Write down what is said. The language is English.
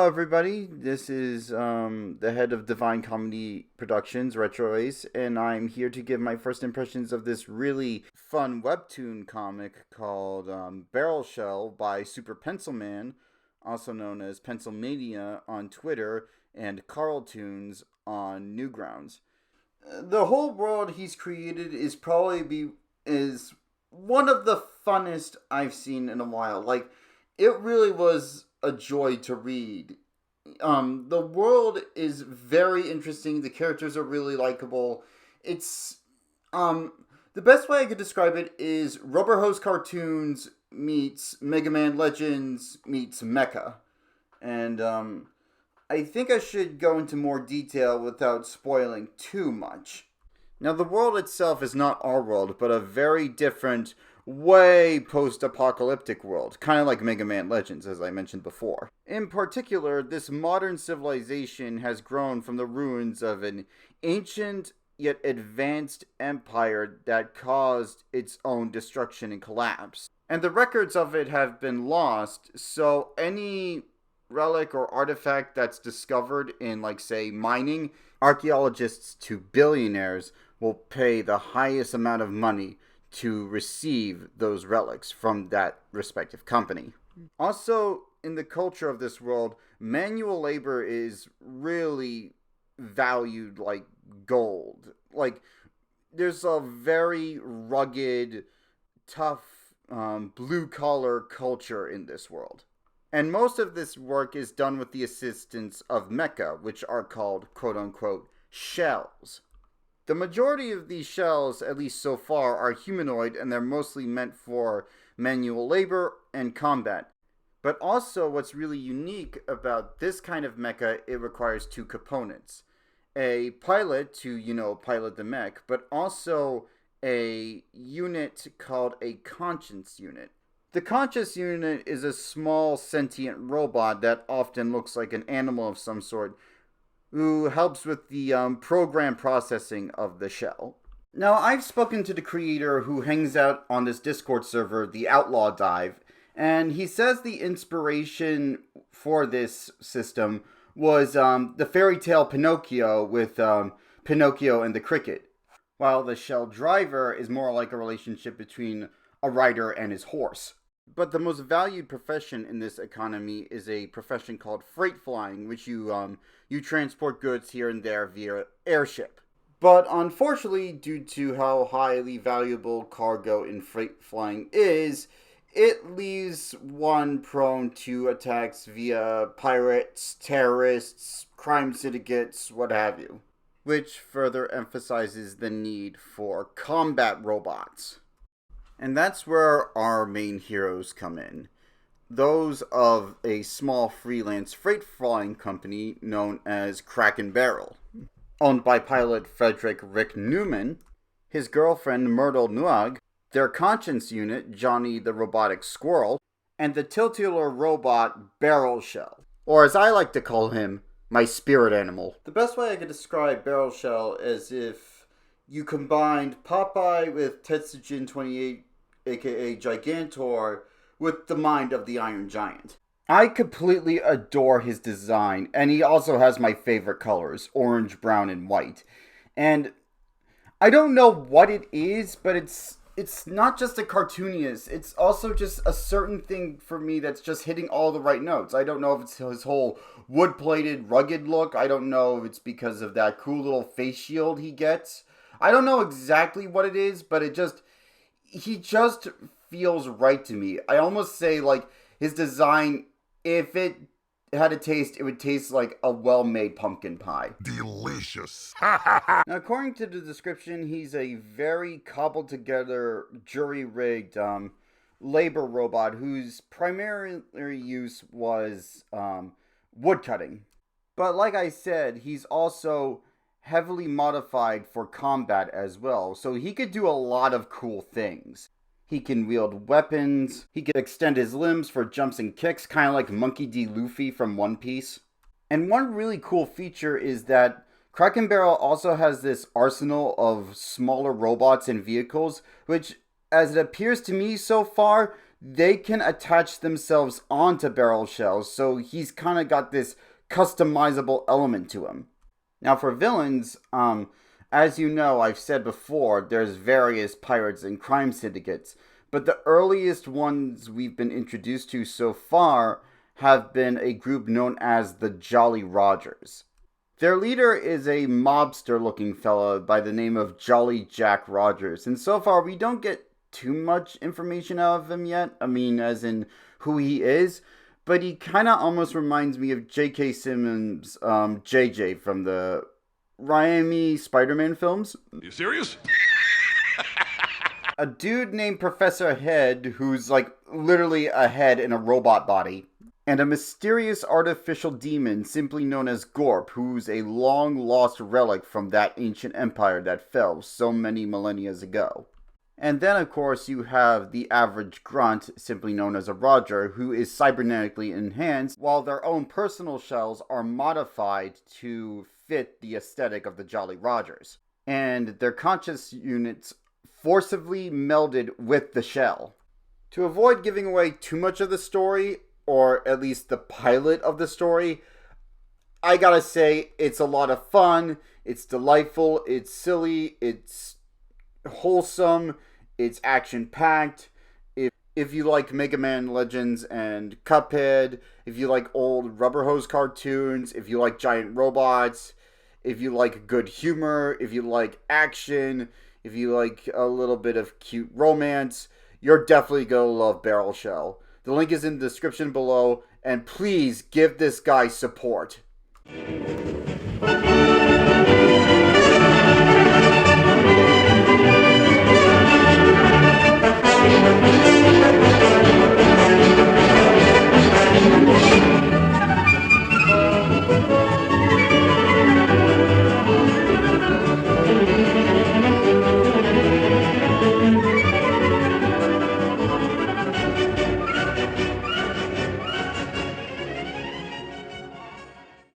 Hello, everybody. This is the head of Divine Comedy Productions, Retro Ace, and I'm here to give my first impressions of this really fun WebToon comic called Barrel Shell by SuperPencilMan, also known as Pencilmania on Twitter, and Carltoons on Newgrounds. The whole world he's created is one of the funnest I've seen in a while. Like, it really was a joy to read. The world is very interesting. The characters are really likable. It's the best way I could describe it is Rubber Hose Cartoons meets Mega Man Legends meets Mecha. And I think I should go into more detail without spoiling too much. Now, the world itself is not our world, but a very different, way post-apocalyptic world, kind of like Mega Man Legends, as I mentioned before. In particular, this modern civilization has grown from the ruins of an ancient yet advanced empire that caused its own destruction and collapse. And the records of it have been lost, so any relic or artifact that's discovered in, like, say, mining, archaeologists to billionaires will pay the highest amount of money to receive those relics from that respective company. Also, in the culture of this world, manual labor is really valued like gold. Like, there's a very rugged, tough, blue-collar culture in this world. And most of this work is done with the assistance of mecha, which are called, quote-unquote, shells. The majority of these shells, at least so far, are humanoid, and they're mostly meant for manual labor and combat. But also, what's really unique about this kind of mecha, it requires two components. A pilot to, pilot the mech, but also a unit called a conscience unit. The conscious unit is a small sentient robot that often looks like an animal of some sort, who helps with the program processing of the shell. Now, I've spoken to the creator who hangs out on this Discord server, the Outlaw Dive, and he says the inspiration for this system was the fairy tale Pinocchio with Pinocchio and the cricket, while the shell driver is more like a relationship between a rider and his horse. But the most valued profession in this economy is a profession called freight flying, which you transport goods here and there via airship. But unfortunately, due to how highly valuable cargo in freight flying is, it leaves one prone to attacks via pirates, terrorists, crime syndicates, what have you. Which further emphasizes the need for combat robots. And that's where our main heroes come in. Those of a small freelance freight flying company known as Kraken Barrel, owned by pilot Frederick Rick Newman, his girlfriend Myrtle Nuag, their conscience unit, Johnny the Robotic Squirrel, and the titular robot Barrel Shell, or as I like to call him, my spirit animal. The best way I could describe Barrel Shell is if you combined Popeye with Tetsujin 28, aka Gigantor, with the mind of the Iron Giant. I completely adore his design, and he also has my favorite colors, orange, brown, and white. And I don't know what it is, but it's not just a cartooniest, it's also just a certain thing for me that's just hitting all the right notes. I don't know if it's his whole wood-plated, rugged look. I don't know if it's because of that cool little face shield he gets. I don't know exactly what it is, but he just feels right to me. I almost say, like, his design, if it had a taste, it would taste like a well-made pumpkin pie. Delicious. Now, according to the description, he's a very cobbled-together, jury-rigged labor robot whose primary use was woodcutting. But like I said, he's also heavily modified for combat as well, so he could do a lot of cool things. He can wield weapons, he can extend his limbs for jumps and kicks, kind of like Monkey D. Luffy from One Piece. And one really cool feature is that Kraken Barrel also has this arsenal of smaller robots and vehicles, which, as it appears to me so far, they can attach themselves onto barrel shells, so he's kind of got this customizable element to him. Now for villains, as you know, I've said before, there's various pirates and crime syndicates, but the earliest ones we've been introduced to so far have been a group known as the Jolly Rogers. Their leader is a mobster-looking fella by the name of Jolly Jack Rogers, and so far we don't get too much information out of him yet, as in who he is, but he kind of almost reminds me of J.K. Simmons' JJ from the Raimi Spider-Man films. You serious? A dude named Professor Head, who's like literally a head in a robot body. And a mysterious artificial demon simply known as Gorp, who's a long-lost relic from that ancient empire that fell so many millennia ago. And then, of course, you have the average grunt, simply known as a Roger, who is cybernetically enhanced, while their own personal shells are modified to fit the aesthetic of the Jolly Rogers. And their conscious units forcibly melded with the shell. To avoid giving away too much of the story, or at least the pilot of the story, I gotta say, it's a lot of fun, it's delightful, it's silly, it's wholesome, it's action-packed. If you like Mega Man Legends and Cuphead, if you like old rubber hose cartoons, if you like giant robots, if you like good humor, if you like action, if you like a little bit of cute romance, you're definitely gonna love Barrel Shell. The link is in the description below, and please give this guy support.